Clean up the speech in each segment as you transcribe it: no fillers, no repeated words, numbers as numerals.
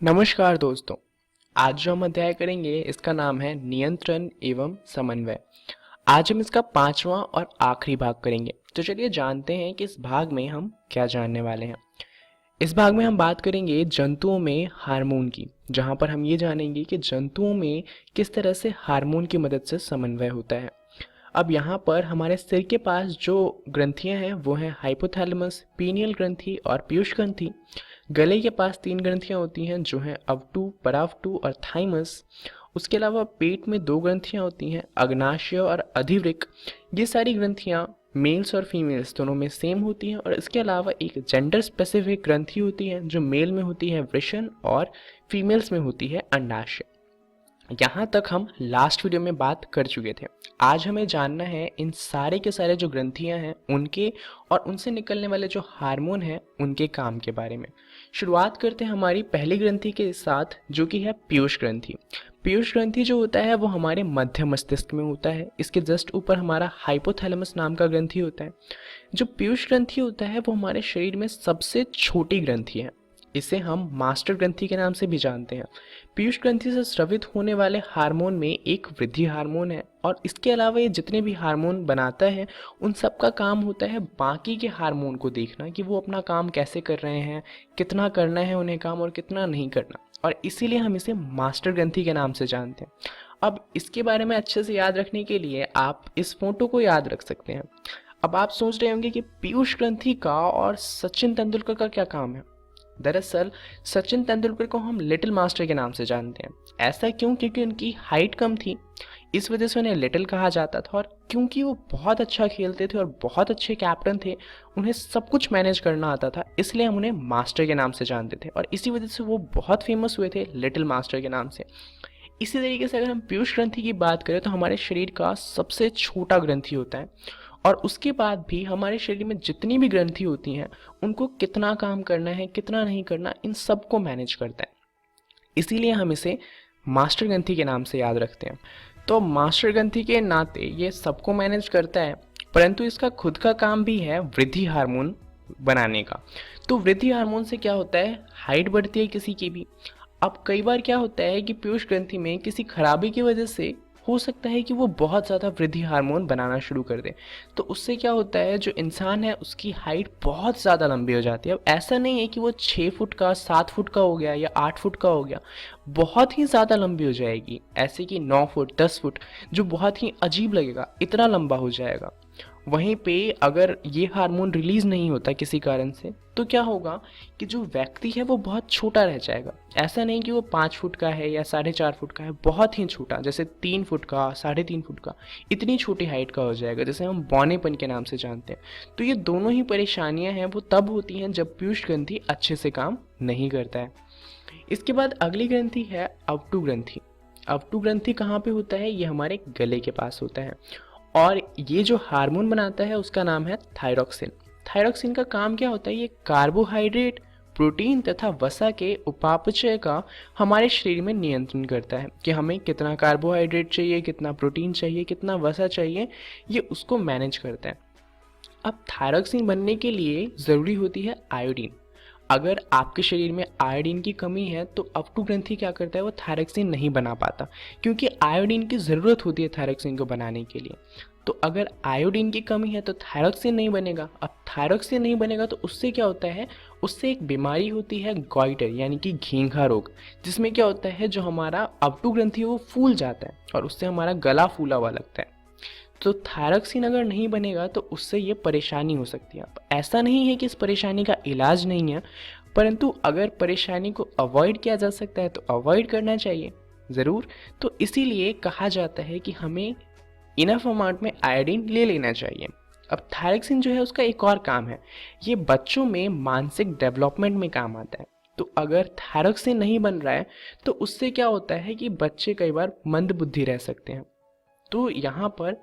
नमस्कार दोस्तों। आज जो हम अध्याय करेंगे इसका नाम है नियंत्रण एवं समन्वय। आज हम इसका पांचवा और आखिरी भाग करेंगे। तो चलिए जानते हैं कि इस भाग में हम क्या जानने वाले हैं। इस भाग में हम बात करेंगे जंतुओं में हार्मोन की, जहां पर हम ये जानेंगे कि जंतुओं में किस तरह से हार्मोन की मदद से समन्वय होता है। अब यहाँ पर हमारे सिर के पास जो ग्रंथियां हैं वो हैं हाइपोथैलेमस, पीनियल ग्रंथि और पीयूष ग्रंथि। गले के पास तीन ग्रंथियां होती हैं जो हैं अवटु, परावटु और थाइमस। उसके अलावा पेट में दो ग्रंथियां होती हैं, अग्नाशय और अधिवृक्क। ये सारी ग्रंथियां मेल्स और फीमेल्स दोनों में सेम होती हैं। और इसके अलावा एक जेंडर स्पेसिफिक ग्रंथि होती है जो मेल में होती है वृषण और फीमेल्स में होती है अंडाशय। यहाँ तक हम लास्ट वीडियो में बात कर चुके थे। आज हमें जानना है इन सारे के सारे जो ग्रंथियां हैं उनके और उनसे निकलने वाले जो हार्मोन हैं उनके काम के बारे में। शुरुआत करते हैं हमारी पहली ग्रंथि के साथ जो कि है पीयूष ग्रंथि। पीयूष ग्रंथि जो होता है वो हमारे मध्य मस्तिष्क में होता है। इसके जस्ट ऊपर हमारा हाइपोथैलेमस नाम का ग्रंथि होता है। जो पीयूष ग्रंथि होता है वो हमारे शरीर में सबसे छोटी ग्रंथि है। इसे हम मास्टर ग्रंथि के नाम से भी जानते हैं। पीयूष ग्रंथि से स्रावित होने वाले हार्मोन में एक वृद्धि हार्मोन है और इसके अलावा ये जितने भी हार्मोन बनाता है उन सब का काम होता है बाकी के हार्मोन को देखना कि वो अपना काम कैसे कर रहे हैं, कितना करना है उन्हें काम और कितना नहीं करना, और इसीलिए हम इसे मास्टर ग्रंथि के नाम से जानते हैं। अब इसके बारे में अच्छे से याद रखने के लिए आप इस फोटो को याद रख सकते हैं। अब आप सोच रहे होंगे कि पीयूष ग्रंथि का और सचिन तेंदुलकर का क्या काम है। दरअसल सचिन तेंदुलकर को हम लिटिल मास्टर के नाम से जानते हैं। ऐसा क्यों? क्योंकि उनकी हाइट कम थी, इस वजह से उन्हें लिटिल कहा जाता था। और क्योंकि वो बहुत अच्छा खेलते थे और बहुत अच्छे कैप्टन थे, उन्हें सब कुछ मैनेज करना आता था, इसलिए हम उन्हें मास्टर के नाम से जानते थे और इसी वजह से वो बहुत फेमस हुए थे लिटिल मास्टर के नाम से। इसी तरीके से अगर हम पीयूष ग्रंथि की बात करें तो हमारे शरीर का सबसे छोटा ग्रंथि होता है और उसके बाद भी हमारे शरीर में जितनी भी ग्रंथि होती हैं उनको कितना काम करना है, कितना नहीं करना, इन सब को मैनेज करता है। इसीलिए हम इसे मास्टर ग्रंथि के नाम से याद रखते हैं। तो मास्टर ग्रंथि के नाते ये सबको मैनेज करता है, परंतु इसका खुद का काम भी है वृद्धि हार्मोन बनाने का। तो वृद्धि हार्मोन से क्या होता है, हाइट बढ़ती है किसी की भी। अब कई बार क्या होता है कि पीयूष ग्रंथि में किसी खराबी की वजह से हो सकता है कि वो बहुत ज़्यादा वृद्धि हार्मोन बनाना शुरू कर दे। तो उससे क्या होता है, जो इंसान है उसकी हाइट बहुत ज़्यादा लंबी हो जाती है। अब ऐसा नहीं है कि वो 6 फुट का, 7 फुट का हो गया या 8 फुट का हो गया, बहुत ही ज़्यादा लंबी हो जाएगी। ऐसे कि 9 फुट, 10 फुट, जो बहुत ही अजीब लगेगा, इतना लंबा हो जाएगा। वहीं पे अगर ये हार्मोन रिलीज नहीं होता किसी कारण से तो क्या होगा कि जो व्यक्ति है वो बहुत छोटा रह जाएगा। ऐसा नहीं कि वो 5 फुट का है या 4.5 फुट का है, बहुत ही छोटा, जैसे 3 फुट का, 3.5 फुट का, इतनी छोटी हाइट का हो जाएगा, जैसे हम बौनेपन के नाम से जानते हैं। तो ये दोनों ही परेशानियां हैं वो तब होती हैं जब पीयूष ग्रंथि अच्छे से काम नहीं करता है। इसके बाद अगली ग्रंथि है अवटु ग्रंथि। अवटु ग्रंथि कहाँ पे होता है, ये हमारे गले के पास होता है और ये जो हार्मोन बनाता है उसका नाम है थायरॉक्सिन। थायरॉक्सिन का काम क्या होता है, ये कार्बोहाइड्रेट, प्रोटीन तथा वसा के उपापचय का हमारे शरीर में नियंत्रण करता है कि हमें कितना कार्बोहाइड्रेट चाहिए, कितना प्रोटीन चाहिए, कितना वसा चाहिए, ये उसको मैनेज करता है। अब थायरॉक्सिन बनने के लिए ज़रूरी होती है आयोडीन। अगर आपके शरीर में आयोडीन की कमी है तो अवटु ग्रंथि क्या करता है, वो थायरॉक्सिन नहीं बना पाता, क्योंकि आयोडीन की ज़रूरत होती है थायरॉक्सिन को बनाने के लिए। तो अगर आयोडीन की कमी है तो थायरॉक्सिन नहीं बनेगा। अब थायरॉक्सिन नहीं बनेगा तो उससे क्या होता है, उससे एक बीमारी होती है गॉइटर यानी कि घेंघा रोग, जिसमें क्या होता है जो हमारा अवटु ग्रंथि है वो फूल जाता है और उससे हमारा गला फूला हुआ लगता है। तो थायरॉक्सिन अगर नहीं बनेगा तो उससे ये परेशानी हो सकती है। अब ऐसा नहीं है कि इस परेशानी का इलाज नहीं है, परंतु अगर परेशानी को अवॉइड किया जा सकता है तो अवॉइड करना चाहिए ज़रूर। तो इसीलिए कहा जाता है कि हमें इनफ अमाउंट में आयोडीन ले लेना चाहिए। अब थायरॉक्सिन जो है उसका एक और काम है, ये बच्चों में मानसिक डेवलपमेंट में काम आता है। तो अगर थायरॉक्सिन नहीं बन रहा है तो उससे क्या होता है कि बच्चे कई बार मंद बुद्धि रह सकते हैं। तो यहाँ पर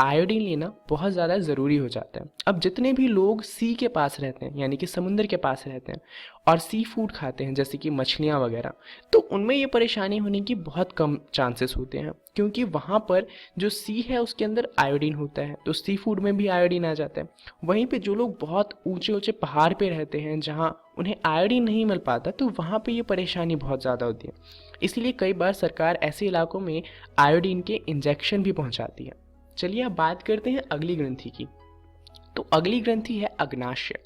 आयोडीन लेना बहुत ज़्यादा ज़रूरी हो जाता है। अब जितने भी लोग सी के पास रहते हैं यानी कि समुद्र के पास रहते हैं और सी फूड खाते हैं जैसे कि मछलियाँ वगैरह, तो उनमें ये परेशानी होने की बहुत कम चांसेस होते हैं, क्योंकि वहाँ पर जो सी है उसके अंदर आयोडीन होता है, तो सी फूड में भी आयोडीन आ जाता है। वहीं पे जो लोग बहुत ऊंचे ऊंचे पहाड़ पे रहते हैं जहाँ उन्हें आयोडीन नहीं मिल पाता, तो वहाँ पे ये परेशानी बहुत ज़्यादा होती है। इसलिए कई बार सरकार ऐसे इलाकों में आयोडीन के इंजेक्शन भी पहुँचाती है। चलिए अब बात करते हैं अगली ग्रंथि की। तो अगली ग्रंथि है अग्नाशय।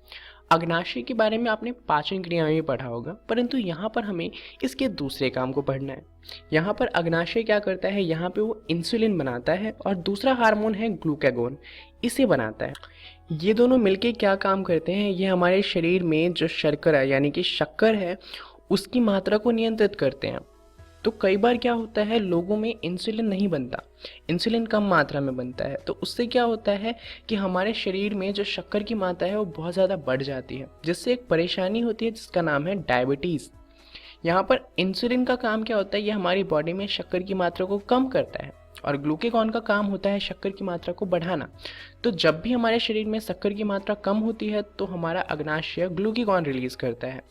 अग्नाशय के बारे में आपने पाचन क्रिया में पढ़ा होगा, परंतु यहाँ पर हमें इसके दूसरे काम को पढ़ना है। यहाँ पर अग्नाशय क्या करता है, यहाँ पे वो इंसुलिन बनाता है और दूसरा हार्मोन है ग्लूकागोन, इसे बनाता है। ये दोनों मिलके क्या काम करते हैं, ये हमारे शरीर में जो शर्करा यानी कि शक्कर है उसकी मात्रा को नियंत्रित करते हैं। तो कई बार क्या होता है, लोगों में इंसुलिन नहीं बनता, इंसुलिन कम मात्रा में बनता है, तो उससे क्या होता है कि हमारे शरीर में जो शक्कर की मात्रा है वो बहुत ज़्यादा बढ़ जाती है, जिससे एक परेशानी होती है जिसका नाम है डायबिटीज़। यहाँ पर इंसुलिन का काम क्या होता है, ये हमारी बॉडी में शक्कर की मात्रा को कम करता है और ग्लूकागॉन का काम होता है शक्कर की मात्रा को बढ़ाना। तो जब भी हमारे शरीर में शक्कर की मात्रा कम होती है तो हमारा अग्नाशय ग्लूकागॉन रिलीज़ करता है,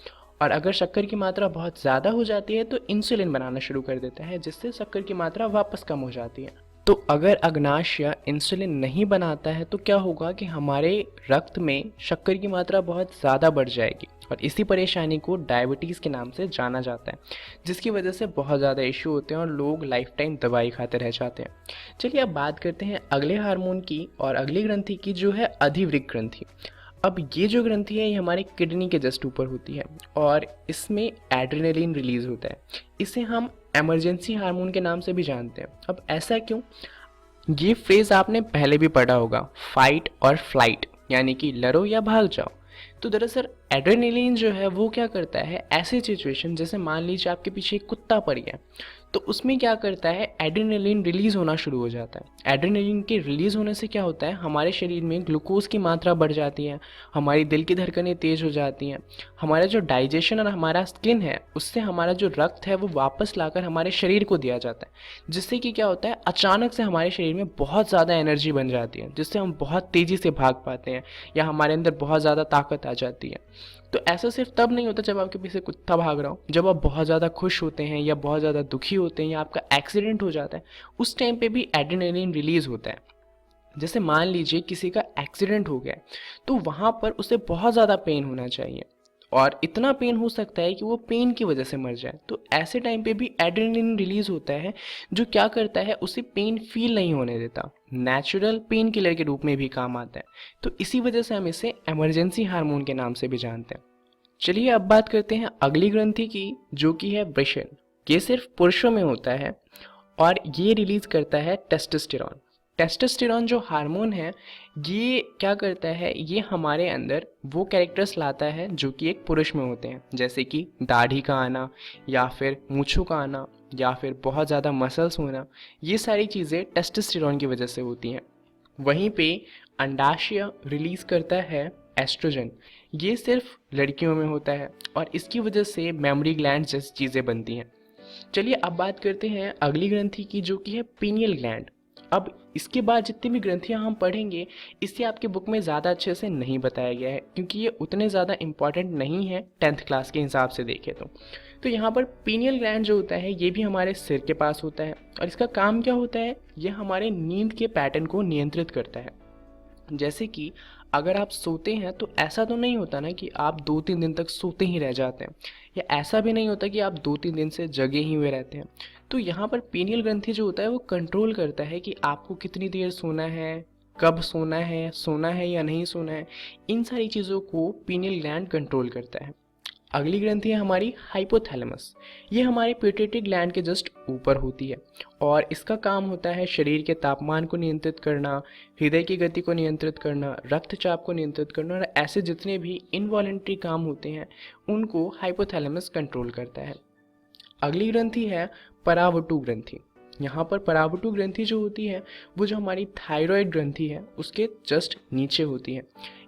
और अगर शक्कर की मात्रा बहुत ज़्यादा हो जाती है तो इंसुलिन बनाना शुरू कर देता है, जिससे शक्कर की मात्रा वापस कम हो जाती है। तो अगर अग्नाशय इंसुलिन नहीं बनाता है तो क्या होगा कि हमारे रक्त में शक्कर की मात्रा बहुत ज़्यादा बढ़ जाएगी, और इसी परेशानी को डायबिटीज़ के नाम से जाना जाता है, जिसकी वजह से बहुत ज़्यादा इश्यू होते हैं और लोग लाइफ टाइम दवाई खाते रह जाते हैं। चलिए अब बात करते हैं अगले हार्मोन की और अगली ग्रंथि की, जो है अधिवृक्क ग्रंथि। अब ये जो ग्रंथि है ये हमारे किडनी के जस्ट ऊपर होती है और इसमें एड्रेनलिन रिलीज होता है। इसे हम इमरजेंसी हार्मोन के नाम से भी जानते हैं। अब ऐसा क्यों, ये फ्रेज आपने पहले भी पढ़ा होगा, फाइट और फ्लाइट, यानी कि लड़ो या भाग जाओ। तो दरअसल एड्रेनलिन जो है वो क्या करता है, ऐसी सिचुएशन जैसे मान लीजिए आपके पीछे एक कुत्ता पड़ गया, तो उसमें क्या करता है, एड्रेनलिन रिलीज़ होना शुरू हो जाता है। एड्रेनलिन के रिलीज़ होने से क्या होता है, हमारे शरीर में ग्लूकोज की मात्रा बढ़ जाती है, हमारी दिल की धड़कनें तेज़ हो जाती हैं, हमारा जो डाइजेशन और हमारा स्किन है उससे हमारा जो रक्त है वो वापस लाकर हमारे शरीर को दिया जाता है, जिससे कि क्या होता है, अचानक से हमारे शरीर में बहुत ज़्यादा एनर्जी बन जाती है, जिससे हम बहुत तेज़ी से भाग पाते हैं या हमारे अंदर बहुत ज़्यादा ताकत आ जाती है। तो ऐसा सिर्फ तब नहीं होता जब आपके पीछे कुत्ता भाग रहा हो, जब आप बहुत ज़्यादा खुश होते हैं या बहुत ज़्यादा दुखी होते हैं या आपका एक्सीडेंट हो जाता है, उस टाइम पे भी एड्रेनलिन रिलीज़ होता है। जैसे मान लीजिए किसी का एक्सीडेंट हो गया तो वहाँ पर उसे बहुत ज़्यादा पेन होना चाहिए और इतना पेन हो सकता है कि वो पेन की वजह से मर जाए, तो ऐसे टाइम पे भी एड्रेनलिन रिलीज़ होता है जो क्या करता है, उसे पेन फील नहीं होने देता, नेचुरल पेन किलर के रूप में भी काम आता है। तो इसी वजह से हम इसे इमरजेंसी हार्मोन के नाम से भी जानते हैं। चलिए अब बात करते हैं अगली ग्रंथि की, जो कि है वृषण। ये सिर्फ पुरुषों में होता है और ये रिलीज करता है टेस्टोस्टेरॉन। टेस्टोस्टेरॉन जो हार्मोन है ये क्या करता है, ये हमारे अंदर वो कैरेक्टर्स लाता है जो कि एक पुरुष में होते हैं, जैसे कि दाढ़ी का आना या फिर मूंछों का आना या फिर बहुत ज़्यादा मसल्स होना। ये सारी चीज़ें टेस्टोस्टेरॉन की वजह से होती हैं। वहीं पे अंडाशय रिलीज़ करता है एस्ट्रोजन। ये सिर्फ लड़कियों में होता है और इसकी वजह से मेमोरी ग्लैंड जैसी चीज़ें बनती हैं। चलिए अब बात करते हैं अगली ग्रंथि की, जो कि है पीनियल ग्लैंड। अब इसके बाद जितनी भी ग्रंथियां हम पढ़ेंगे इससे आपके बुक में ज़्यादा अच्छे से नहीं बताया गया है, क्योंकि ये उतने ज़्यादा इंपॉर्टेंट नहीं है 10th क्लास के हिसाब से देखें तो यहाँ पर पीनियल ग्लैंड जो होता है ये भी हमारे सिर के पास होता है और इसका काम क्या होता है, ये हमारे नींद के पैटर्न को नियंत्रित करता है। जैसे कि अगर आप सोते हैं तो ऐसा तो नहीं होता ना कि आप 2-3 दिन तक सोते ही रह जाते हैं, या ऐसा भी नहीं होता कि आप 2-3 दिन से जगे ही हुए रहते हैं। तो यहाँ पर पीनियल ग्रंथि जो होता है वो कंट्रोल करता है कि आपको कितनी देर सोना है, कब सोना है या नहीं सोना है। इन सारी चीज़ों को पीनियल ग्लैंड कंट्रोल करता है। अगली ग्रंथि है हमारी हाइपोथैलेमस। ये हमारे पिट्यूटरी ग्लैंड के जस्ट ऊपर होती है और इसका काम होता है शरीर के तापमान को नियंत्रित करना, हृदय की गति को नियंत्रित करना, रक्तचाप को नियंत्रित करना, और ऐसे जितने भी इनवॉलेंट्री काम होते हैं उनको हाइपोथैलेमस कंट्रोल करता है। अगली ग्रंथि है परावटु ग्रंथि। यहाँ पर परावटु ग्रंथि जो होती है वो जो हमारी थायराइड ग्रंथि है उसके जस्ट नीचे होती है।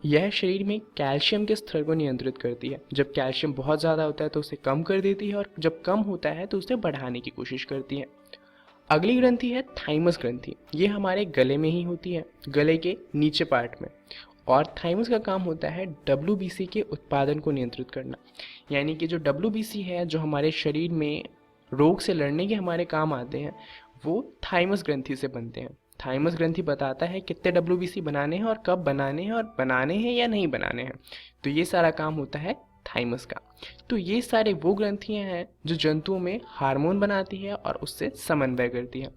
यह शरीर में कैल्शियम के स्तर को नियंत्रित करती है। जब कैल्शियम बहुत ज़्यादा होता है तो उसे कम कर देती है और जब कम होता है तो उसे बढ़ाने की कोशिश करती है। अगली ग्रंथि है थाइमस ग्रंथि। ये हमारे गले में ही होती है, गले के नीचे पार्ट में। और थाइमस का काम होता है WBC के उत्पादन को नियंत्रित करना। यानी कि जो WBC है, जो हमारे शरीर में रोग से लड़ने के हमारे काम आते हैं, वो थाइमस ग्रंथि से बनते हैं। थाइमस ग्रंथि बताता है कितने WBC बनाने हैं और कब बनाने हैं, और बनाने हैं या नहीं बनाने हैं। तो ये सारा काम होता है थाइमस का। तो ये सारे वो ग्रंथियां हैं जो जंतुओं में हार्मोन बनाती है और उससे समन्वय करती है।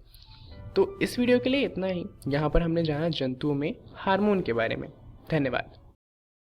तो इस वीडियो के लिए इतना ही। यहाँ पर हमने जाना जंतुओं में हार्मोन के बारे में। धन्यवाद।